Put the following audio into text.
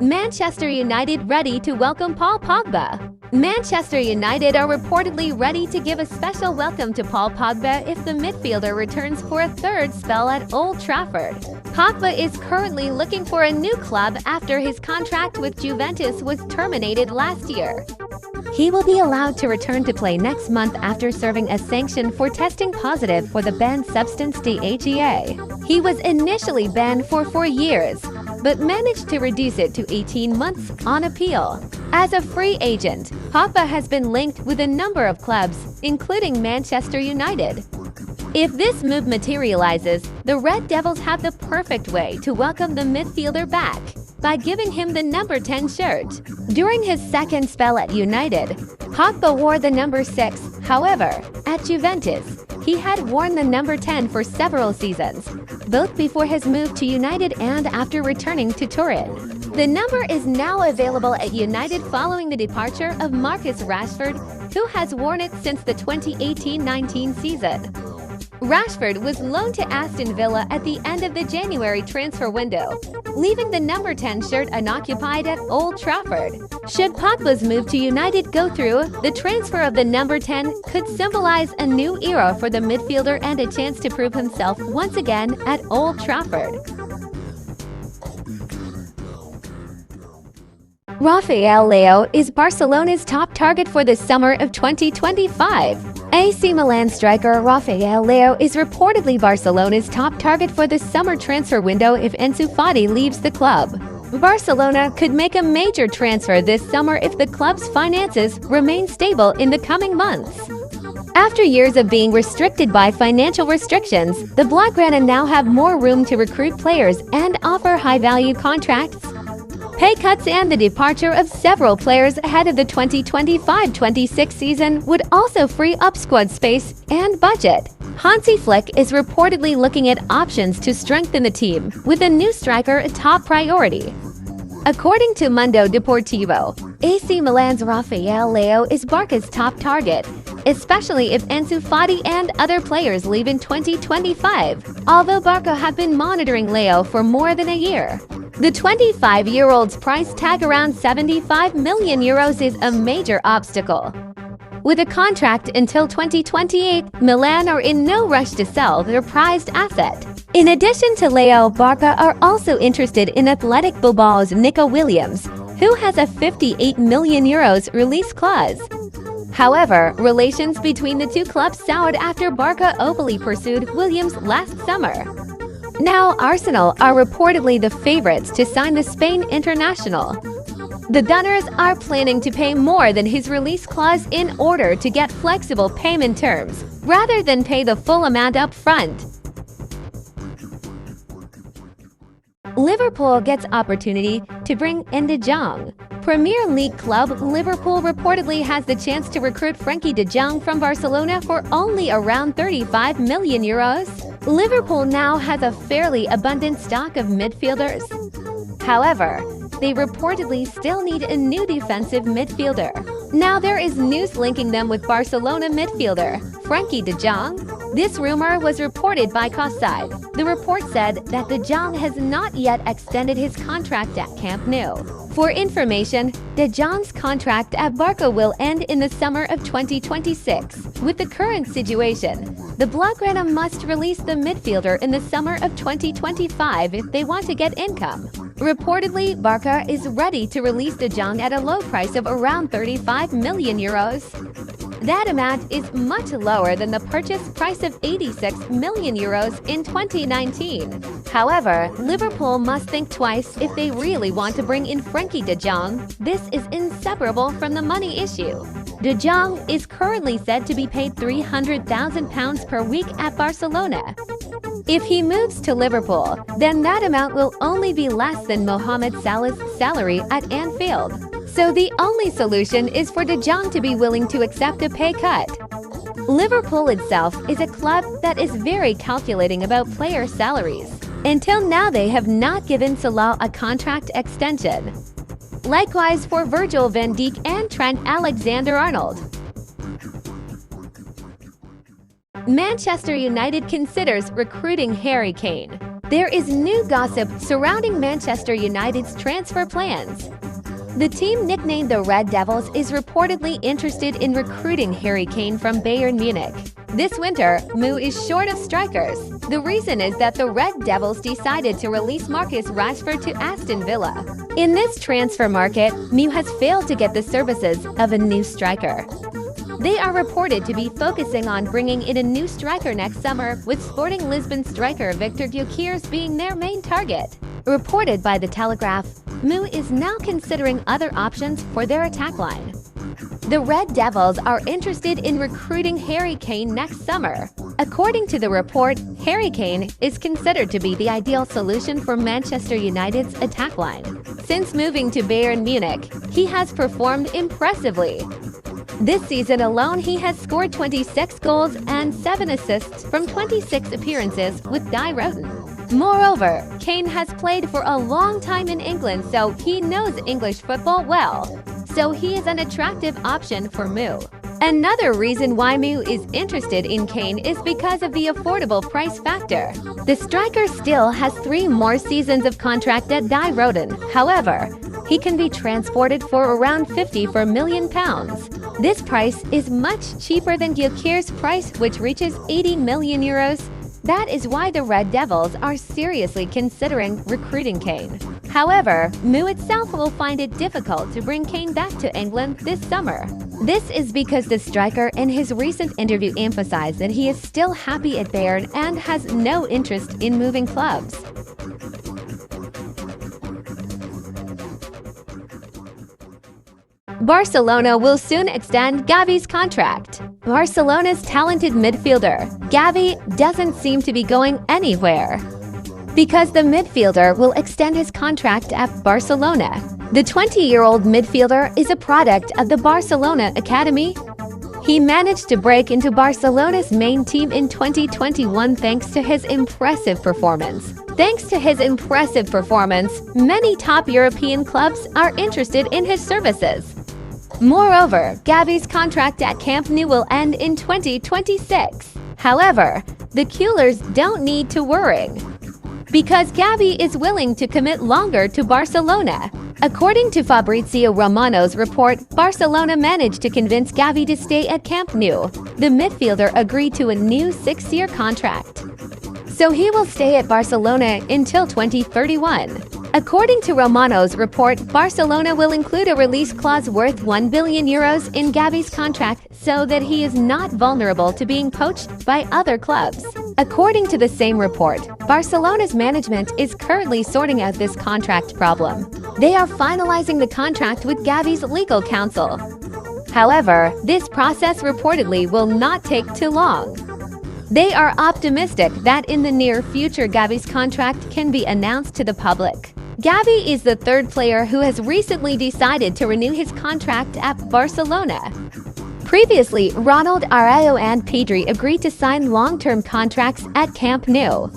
Manchester United ready to welcome Paul Pogba. Manchester United are reportedly ready to give a special welcome to Paul Pogba if the midfielder returns for a third spell at Old Trafford. Pogba is currently looking for a new club after his contract with Juventus was terminated last year. He will be allowed to return to play next month after serving a sanction for testing positive for the banned substance DHEA. He was initially banned for 4 years, but managed to reduce it to 18 months on appeal. As a free agent, Pogba has been linked with a number of clubs, including Manchester United. If this move materializes, the Red Devils have the perfect way to welcome the midfielder back by giving him the number 10 shirt. During his second spell at United, Pogba wore the number 6. However, at Juventus, he had worn the number 10 for several seasons, both before his move to United and after returning to Turin. The number is now available at United following the departure of Marcus Rashford, who has worn it since the 2018-19 season. Rashford was loaned to Aston Villa at the end of the January transfer window, leaving the number 10 shirt unoccupied at Old Trafford. Should Pogba's move to United go through, the transfer of the number 10 could symbolize a new era for the midfielder and a chance to prove himself once again at Old Trafford. Rafael Leão is Barcelona's top target for the summer of 2025. AC Milan striker Rafael Leão is reportedly Barcelona's top target for the summer transfer window if Ansu Fati leaves the club. Barcelona could make a major transfer this summer if the club's finances remain stable in the coming months. After years of being restricted by financial restrictions, the Blaugrana now have more room to recruit players and offer high-value contracts. Pay cuts and the departure of several players ahead of the 2025-26 season would also free up squad space and budget. Hansi Flick is reportedly looking at options to strengthen the team, with a new striker a top priority. According to Mundo Deportivo, AC Milan's Rafael Leão is Barca's top target, especially if Ansu Fati and other players leave in 2025, although Barca have been monitoring Leão for more than a year. The 25-year-old's price tag around €75 million is a major obstacle. With a contract until 2028, Milan are in no rush to sell their prized asset. In addition to Leão, Barca are also interested in Athletic Bilbao's Nico Williams, who has a €58 million release clause. However, relations between the two clubs soured after Barca openly pursued Williams last summer. Now, Arsenal are reportedly the favorites to sign the Spain international. The Gunners are planning to pay more than his release clause in order to get flexible payment terms, rather than pay the full amount up front. Liverpool gets opportunity to bring in De Jong. Premier League club Liverpool reportedly has the chance to recruit Frenkie de Jong from Barcelona for only around €35 million. Liverpool now has a fairly abundant stock of midfielders. However, they reportedly still need a new defensive midfielder. Now there is news linking them with Barcelona midfielder Frenkie de Jong. This rumor was reported by Coside. The report said that de Jong has not yet extended his contract at Camp Nou. For information, de Jong's contract at Barca will end in the summer of 2026. With the current situation, the Blaugrana must release the midfielder in the summer of 2025 if they want to get income. Reportedly, Barca is ready to release de Jong at a low price of around €35 million. That amount is much lower than the purchase price of €86 million in 2019. However, Liverpool must think twice if they really want to bring in Frenkie de Jong. This is inseparable from the money issue. De Jong is currently said to be paid £300,000 per week at Barcelona. If he moves to Liverpool, then that amount will only be less than Mohamed Salah's salary at Anfield. So the only solution is for De Jong to be willing to accept a pay cut. Liverpool itself is a club that is very calculating about player salaries. Until now, they have not given Salah a contract extension. Likewise for Virgil van Dijk and Trent Alexander-Arnold. Manchester United considers recruiting Harry Kane. There is new gossip surrounding Manchester United's transfer plans. The team nicknamed the Red Devils is reportedly interested in recruiting Harry Kane from Bayern Munich. This winter, Mu is short of strikers. The reason is that the Red Devils decided to release Marcus Rashford to Aston Villa. In this transfer market, Mu has failed to get the services of a new striker. They are reported to be focusing on bringing in a new striker next summer, with Sporting Lisbon striker Victor Gyökeres being their main target. Reported by The Telegraph, Mu is now considering other options for their attack line. The Red Devils are interested in recruiting Harry Kane next summer. According to the report, Harry Kane is considered to be the ideal solution for Manchester United's attack line. Since moving to Bayern Munich, he has performed impressively. This season alone, he has scored 26 goals and 7 assists from 26 appearances with Die Roten. Moreover, Kane has played for a long time in England, so he knows English football well. So he is an attractive option for Mu. Another reason why Mu is interested in Kane is because of the affordable price factor. The striker still has 3 more seasons of contract at Die Roten. However, he can be transported for around £54 million. This price is much cheaper than Gyökeres' price, which reaches €80 million. That is why the Red Devils are seriously considering recruiting Kane. However, Mu itself will find it difficult to bring Kane back to England this summer. This is because the striker in his recent interview emphasized that he is still happy at Bayern and has no interest in moving clubs. Barcelona will soon extend Gavi's contract. Barcelona's talented midfielder, Gavi, doesn't seem to be going anywhere, because the midfielder will extend his contract at Barcelona. The 20-year-old midfielder is a product of the Barcelona Academy. He managed to break into Barcelona's main team in 2021 thanks to his impressive performance. Many top European clubs are interested in his services. Moreover, Gavi's contract at Camp Nou will end in 2026. However, the Culers don't need to worry, because Gavi is willing to commit longer to Barcelona. According to Fabrizio Romano's report, Barcelona managed to convince Gavi to stay at Camp Nou. The midfielder agreed to a new 6-year contract, so he will stay at Barcelona until 2031. According to Romano's report, Barcelona will include a release clause worth €1 billion in Gavi's contract so that he is not vulnerable to being poached by other clubs. According to the same report, Barcelona's management is currently sorting out this contract problem. They are finalizing the contract with Gavi's legal counsel. However, this process reportedly will not take too long. They are optimistic that in the near future Gavi's contract can be announced to the public. Gavi is the 3rd player who has recently decided to renew his contract at Barcelona. Previously, Ronald Araujo and Pedri agreed to sign long-term contracts at Camp Nou.